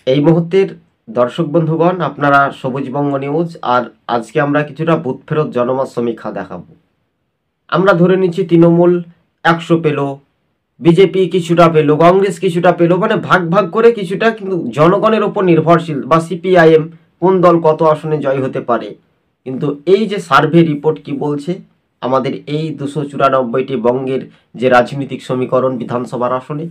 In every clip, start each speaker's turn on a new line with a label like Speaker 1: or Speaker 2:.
Speaker 1: এই মুহূর্তের দর্শক বন্ধুগণ, আপনারা সবুজবঙ্গ নিউজ। আর আজকে আমরা কিছুটা বুথ ফেরত জনমত সমীক্ষা দেখাবো। আমরা ধরে নিচ্ছি তৃণমূল 100 পেল, বিজেপি কিছুটা পেল, কংগ্রেস কিছুটা পেল, মানে ভাগ ভাগ করে কিছুটা, কিন্তু জনগণের ওপর নির্ভরশীল। বা সিপিআইএম কোন দল কত আসনে জয় হতে পারে। কিন্তু এই যে সার্ভে রিপোর্ট কি বলছে, আমাদের এই 294টি বঙ্গের যে রাজনৈতিক সমীকরণ বিধানসভার আসনে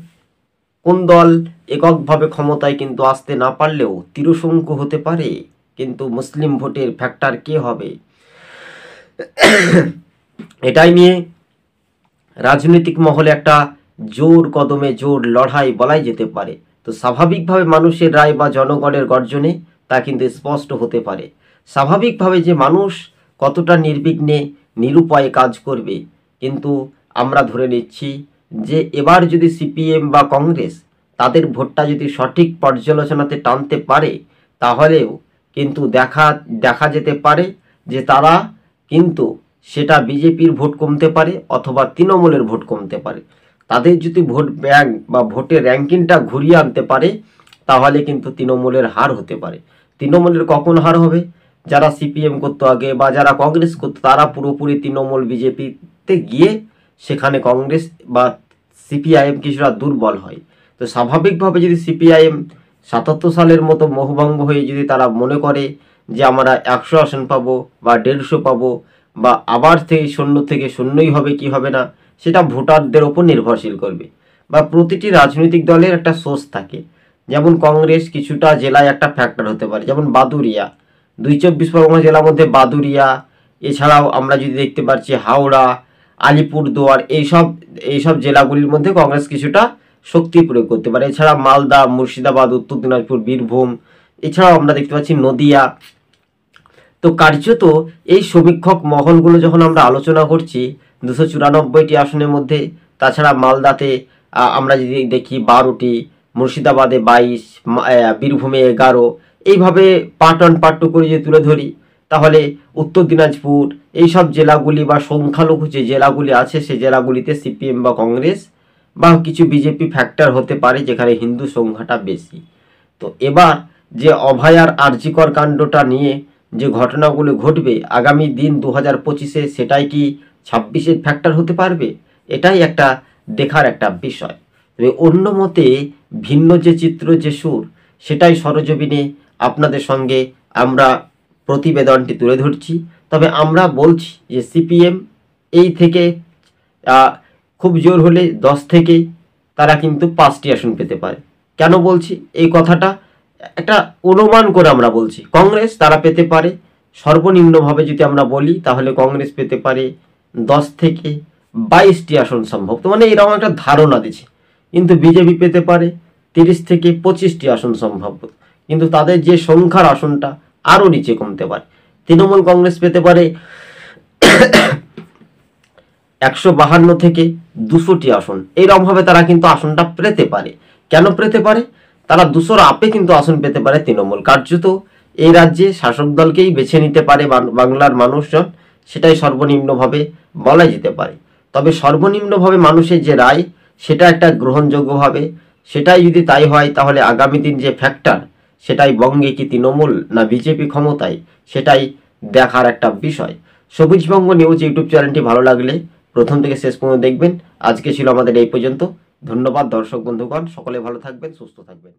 Speaker 1: কোন দল এককভাবে ক্ষমতায় কিন্তু আসতে না পারলেও তিরশঙ্কু হতে পারে, কিন্তু মুসলিম ভোটের ফ্যাক্টর কে হবে, এটাই নিয়ে রাজনৈতিক মহলে একটা জোর কদমে জোর লড়াই বলাই যেতে পারে। তো স্বাভাবিকভাবে মানুষের রায় বা জনগণের গর্জনে তা কিন্তু স্পষ্ট হতে পারে। স্বাভাবিকভাবে যে মানুষ কতটা নির্বিঘ্নে নিরুপায়ে কাজ করবে, কিন্তু আমরা ধরে নিচ্ছি যে এবার যদি সিপিএম বা কংগ্রেস তাদের ভোটটা যদি সঠিক পর্যালোচনাতে টানতে পারে, তাহলেও কিন্তু দেখা যেতে পারে যে তারা কিন্তু সেটা বিজেপির ভোট কমতে পারে অথবা তৃণমূলের ভোট কমতে পারে। তাদের যদি ভোট ব্যাংক বা ভোটের র্যাঙ্কিংটা ঘুরিয়ে আনতে পারে, তাহলে কিন্তু তৃণমূলের হার হতে পারে। তৃণমূলের কখন হার হবে? যারা সিপিএম করতো আগে বা যারা কংগ্রেস করতো, তারা পুরোপুরি তৃণমূল বিজেপিতে গিয়ে সেখানে কংগ্রেস বা সিপিআইএম কিছুটা দুর্বল হয়। তো স্বাভাবিকভাবে যদি সিপিআইএম 77 সালের মতো মোহভঙ্গ হয়ে যদি তারা মনে করে যে আমরা 100 আসন পাবো বা 150 পাবো, বা আবার শূন্য থেকে শূন্যই হবে কি হবে না, সেটা ভোটারদের ওপর নির্ভরশীল করবে। বা প্রতিটি রাজনৈতিক দলের একটা সোর্স থাকে। যেমন কংগ্রেস কিছুটা জেলায় একটা ফ্যাক্টর হতে পারে, যেমন বাদুরিয়া, 2 চব্বিশ পরগনা জেলার মধ্যে বাদুরিয়া, এছাড়াও আমরা যদি দেখতে পাচ্ছি হাওড়া, আলিপুরদুয়ার, এইসব জেলাগুলির মধ্যে কংগ্রেস কিছুটা শক্তি প্রয়োগ করতে পারে। এছাড়া মালদা, মুর্শিদাবাদ, উত্তর দিনাজপুর, বীরভূম, এছাড়াও আমরা দেখতে পাচ্ছি নদিয়া। তো কার্যত এই সমীক্ষক মহলগুলো যখন আমরা আলোচনা করছি 294টি আসনের মধ্যে, তাছাড়া মালদাতে আমরা যদি দেখি 12টি, মুর্শিদাবাদে 22, বীরভূমে 11, এইভাবে পার্ট ওয়ান পার্ট টু করে যদি তুলে ধরি, তাহলে উত্তর দিনাজপুর, এইসব জেলাগুলি বা সংখ্যালঘু যে জেলাগুলি আছে সেই জেলাগুলিতে সিপিএম বা কংগ্রেস বা কিছু বিজেপি ফ্যাক্টর হতে পারে, যেখানে হিন্দু সংখ্যাটা বেশি। তো এবার যে অভয়ার আরজিকর কাণ্ডটা নিয়ে যে ঘটনাগুলো ঘটবে আগামী দিন 2025-এ, সেটাই কি 26-এর ফ্যাক্টর হতে পারবে? এটাই একটা দেখার একটা বিষয়। তবে অন্য মতে ভিন্ন যে চিত্র, যে সুর, সেটাই সরজমিনে আপনাদের সঙ্গে আমরা প্রতিবেদনটি তুলে ধরছি। তবে আমরা বলছি যে সিপিএম এই থেকে খুব জোর হলে 10 থেকে তারা কিন্তু 5টি আসন পেতে পারে। কেন বলছি এই কথাটা? একটা অনুমান করে আমরা বলছি। কংগ্রেস তারা পেতে পারে সর্বনিম্নভাবে যদি আমরা বলি, তাহলে কংগ্রেস পেতে পারে 10 থেকে 22টি আসন সম্ভব, তো মানে এরকম একটা ধারণা দিচ্ছে। কিন্তু বিজেপি পেতে পারে 30 থেকে 25টি আসন সম্ভাব্য, কিন্তু তাদের যে সংখ্যার আসনটা আরও নিচে কমতে পারে। তৃণমূল কংগ্রেস পেতে পারে 152 থেকে 200টি আসন, এইরকমভাবে তারা কিন্তু আসনটা পেতে পারে। কেন পেতে পারে? তারা 200-র আপে কিন্তু আসন পেতে পারে তৃণমূল। কার্যত এই রাজ্যে শাসক দলকেই বেছে নিতে পারে বাংলার মানুষজন, সেটাই সর্বনিম্নভাবে বলা যেতে পারে। তবে সর্বনিম্নভাবে মানুষের যে রায়, সেটা একটা গ্রহণযোগ্যভাবে, সেটাই যদি তাই হয়, তাহলে আগামী দিন যে ফ্যাক্টর, সেটাই বঙ্গে কি তৃণমূল না বিজেপি ক্ষমতায়, সেটাই দেখার একটা বিষয়। সবুজবঙ্গ নিউজ ইউটিউব চ্যানেলটি ভালো লাগলে প্রথম থেকে শেষ পর্যন্ত দেখবেন। আজকে ছিল আমাদের এই পর্যন্ত। ধন্যবাদ দর্শক বন্ধুগণ, সকলে ভালো থাকবেন, সুস্থ থাকবেন।